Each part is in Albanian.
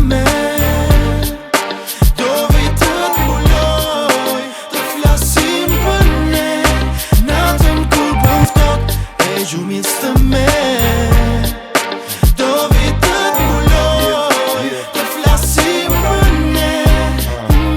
me. Do vitë t'mbuloj, të flasim për ne, natën kur bën ftohtë e gjumis të me. Do vitë t'mbuloj, të flasim për ne.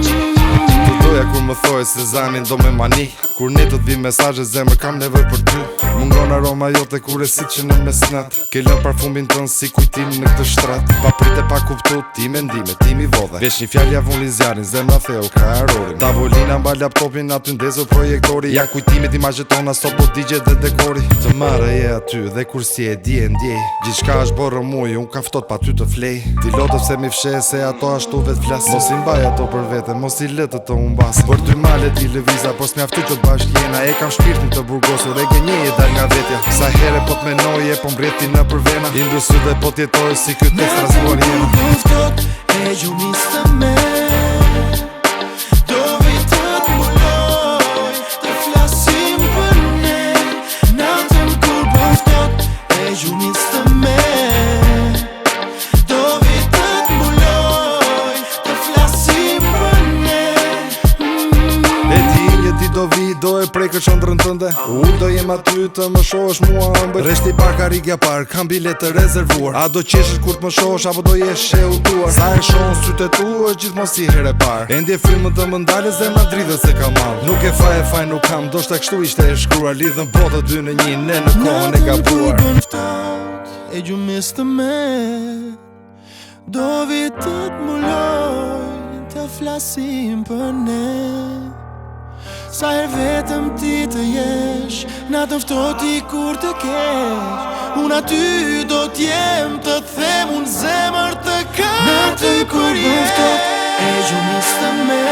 Të doja kur më thoj se zanin do me mani, kur ne të t'vi mesazhe zemër kam nevoj për ty. Mungon aroma jote kur e si që në mesnat, ke lën parfumin tën si kujtim në këtë shtrat. Pa prit e pa kuptu ti mendime, ti mi vodhe, vesh një fjall javun lizjarin, zemra theu ka arorin. Tavolina mba laptopin aty ndezur projektori, ja kujtimit imazhet tona sot po digje dhe dekori. Të marrë e aty dhe kur si e di e ndjej, gjithçka është borë muj, unë ka ftot pa ty të flej. Ti lotëv se mi fshe se ato ashtu vet flas, mos i mbaj ato për vete, mos i lë të umbas. Për ty malet i lëviza, po s'mjaftu që bashk jena, e kam shpirtin të burgosur e gënjeje dal nga vetja. Sa here po t'menoje, po mbreti në përvena, indusy dhe po t'jetoj si këtë të frazuar jena. Natën kur bën ftohtë e gjumis të me. Do vitë t'mbuloj, të flasim për ne, natën kur bën ftohtë e gjumis të me. Do vitë t'mbuloj, të flasim për ne. E di një ti do vi, do e prej këtë qëndrën tënde, unë do jem aty të më shohësh mua ëmbël. Reshti park a rigja park, kam bilet të rezervuar, a do qeshësh kur t'më shohësh apo do jesh e utuar. Sa e shohën sytë tu është gjithmon si herë e parë, e ndje frymën të më ndale zemra dridhe se ka mal. Nuk e faj nuk kam, do shta kështu ishte e shkruar, lidhën botë dy në një, ne në kohën e gabuar. Natën kur bën ftohtë e gjumis të me. Do vitë t'mbuloj, të flasim për ne. Sa her vetëm ti të jesh, natën ftohti kur të kesh, unë aty do t'jem të them unë zemër të kesh. Natën kur bën ftohtë e gjumis të me.